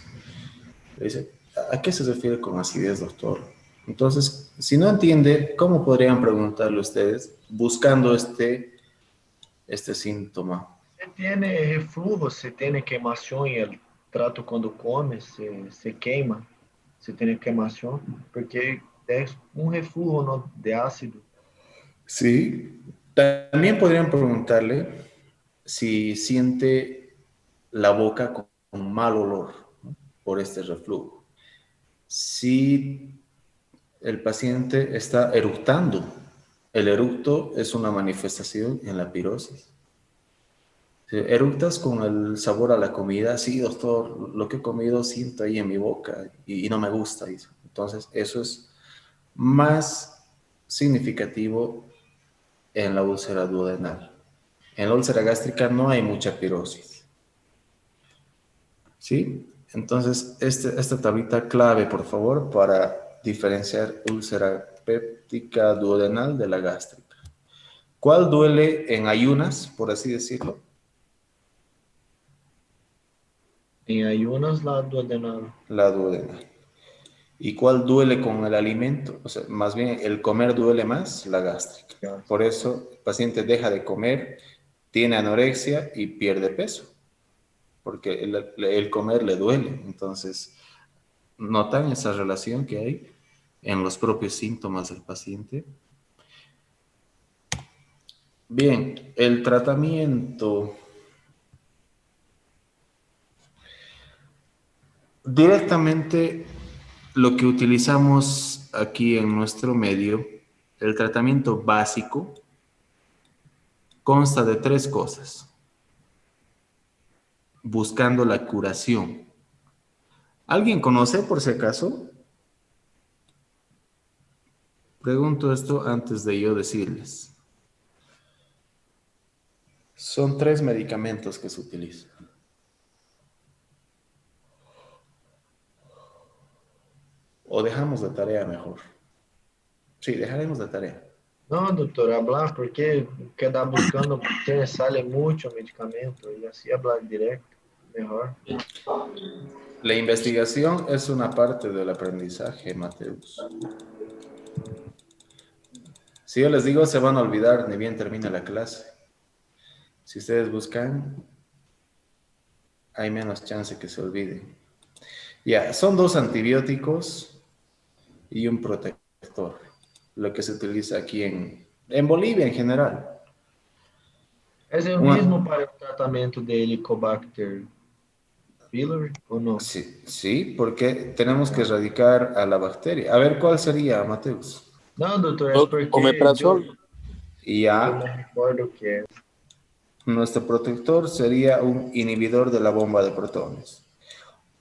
Le dice, ¿a qué se refiere con acidez, doctor? Entonces, si no entiende, ¿cómo podrían preguntarle ustedes buscando este síntoma? Se tiene reflujo, se tiene queimación y el trato cuando come se queima, se tiene queimación, porque es un reflujo, ¿no? De ácido. Sí. También podrían preguntarle si siente la boca con mal olor, ¿no? Por este reflujo. Si el paciente está eructando, el eructo es una manifestación en la pirosis. Si eructas con el sabor a la comida, sí, doctor, lo que he comido siento ahí en mi boca y no me gusta eso. Entonces, eso es más significativo en la úlcera duodenal. En la úlcera gástrica no hay mucha pirosis. ¿Sí? Entonces, esta tablita clave, por favor, para diferenciar úlcera péptica duodenal de la gástrica. ¿Cuál duele en ayunas, por así decirlo? En ayunas, la duodenal. La duodenal. ¿Y cuál duele con el alimento? O sea, más bien el comer duele más, la gástrica. Por eso el paciente deja de comer, tiene anorexia y pierde peso, porque el comer le duele. Entonces, ¿notan esa relación que hay en los propios síntomas del paciente? Bien, el tratamiento. Directamente lo que utilizamos aquí en nuestro medio, el tratamiento básico, consta de tres cosas. Buscando la curación. ¿Alguien conoce por si acaso? Pregunto esto antes de yo decirles. Son tres medicamentos que se utilizan. O dejamos de tarea mejor. Sí, dejaremos de tarea. No, doctor, hablar porque queda buscando, porque sale mucho medicamento y así hablar directo. mejor. La investigación es una parte del aprendizaje, Mateus. Si yo les digo, se van a olvidar ni bien termina la clase. Si ustedes buscan, hay menos chance que se olviden. Ya, son 2 antibióticos y un protector, lo que se utiliza aquí en Bolivia en general. ¿Es el mismo para el tratamiento de Helicobacter pylori o no? Sí, sí, porque tenemos que erradicar a la bacteria. A ver, ¿cuál sería, Mateus? No, doctor, es porque Omeprazol. Y yo ya, me recuerdo que es. nuestro protector sería un inhibidor de la bomba de protones.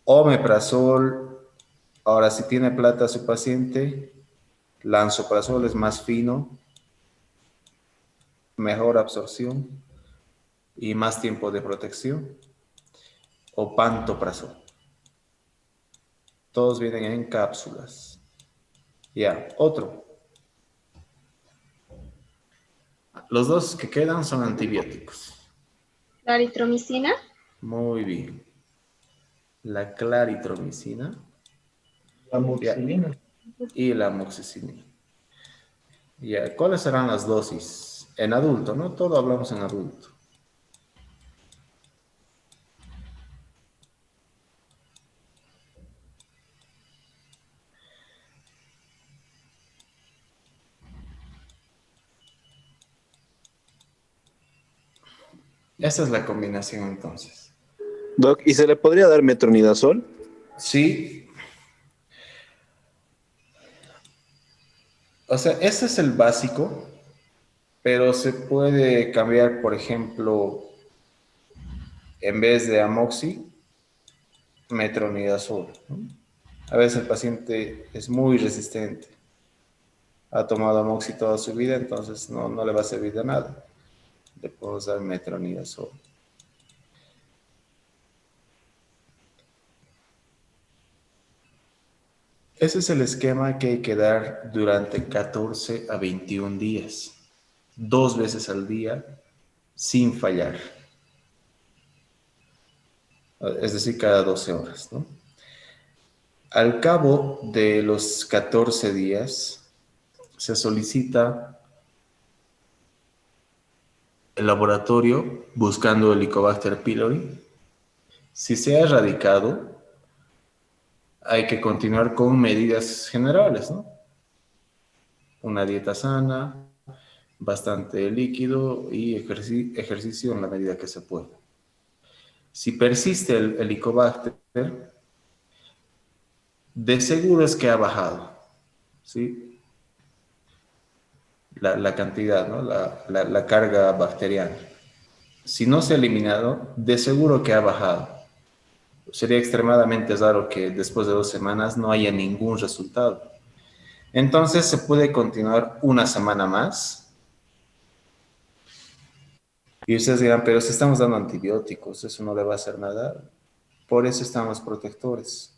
Omeprazol, ahora si tiene plata su paciente, lansoprazol es más fino, mejor absorción y más tiempo de protección. O pantoprazol. Todos vienen en cápsulas. Ya, otro. Los 2 que quedan son antibióticos. Claritromicina. Muy bien. La claritromicina. La amoxicilina. Y la amoxicilina. Ya, ¿cuáles serán las dosis? En adulto, ¿no? Todo hablamos en adulto. Esa es la combinación entonces. Doc, ¿y se le podría dar metronidazol? Sí. O sea, ese es el básico, pero se puede cambiar, por ejemplo, en vez de amoxi, metronidazol, ¿no? A veces el paciente es muy resistente. Ha tomado amoxi toda su vida, entonces no le va a servir de nada. Le podemos dar metronidazol. Ese es el esquema que hay que dar durante 14 a 21 días. 2 veces al día, sin fallar. Es decir, cada 12 horas, ¿no? Al cabo de los 14 días, se solicita el laboratorio buscando Helicobacter pylori. Si se ha erradicado, hay que continuar con medidas generales, ¿no? Una dieta sana, bastante líquido y ejercicio en la medida que se pueda. Si persiste el Helicobacter, de seguro es que ha bajado, ¿sí? La cantidad, ¿no? La carga bacteriana. Si no se ha eliminado, de seguro que ha bajado. Sería extremadamente raro que después de 2 semanas no haya ningún resultado. Entonces se puede continuar una semana más. Y ustedes dirán, pero si estamos dando antibióticos, eso no le va a hacer nada. Por eso están los protectores.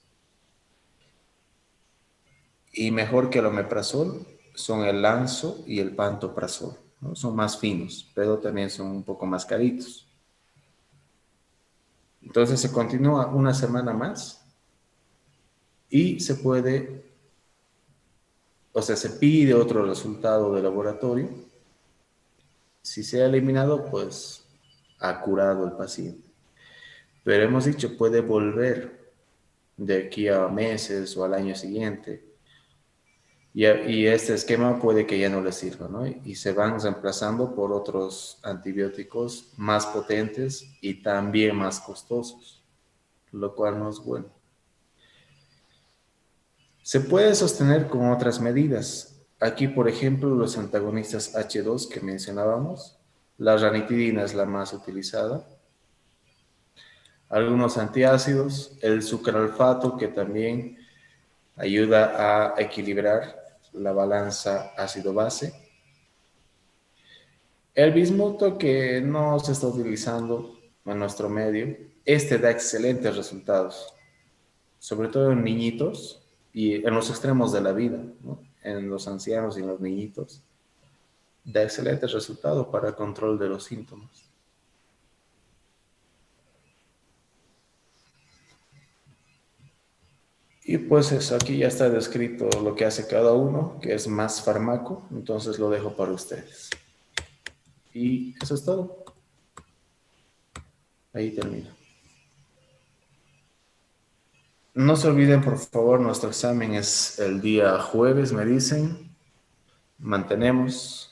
Y mejor que el omeprazol son el lanzo y el pantoprazol, ¿no? Son más finos, pero también son un poco más caritos. Entonces se continúa una semana más y se puede, o sea, se pide otro resultado de laboratorio. Si se ha eliminado, pues ha curado el paciente. Pero hemos dicho, puede volver de aquí a meses o al año siguiente. Y este esquema puede que ya no le sirva, ¿no? Y se van reemplazando por otros antibióticos más potentes y también más costosos, lo cual no es bueno. Se puede sostener con otras medidas. Aquí, por ejemplo, los antagonistas H2 que mencionábamos, la ranitidina es la más utilizada. Algunos antiácidos, el sucralfato que también ayuda a equilibrar la balanza ácido-base. El bismuto que no se está utilizando en nuestro medio, este da excelentes resultados, sobre todo en niñitos y en los extremos de la vida, ¿no? En los ancianos y en los niñitos, da excelentes resultados para el control de los síntomas. Y pues eso, aquí ya está descrito lo que hace cada uno, que es más fármaco, entonces lo dejo para ustedes. Y eso es todo. Ahí termino. No se olviden, por favor, nuestro examen es el día jueves, me dicen. Mantenemos.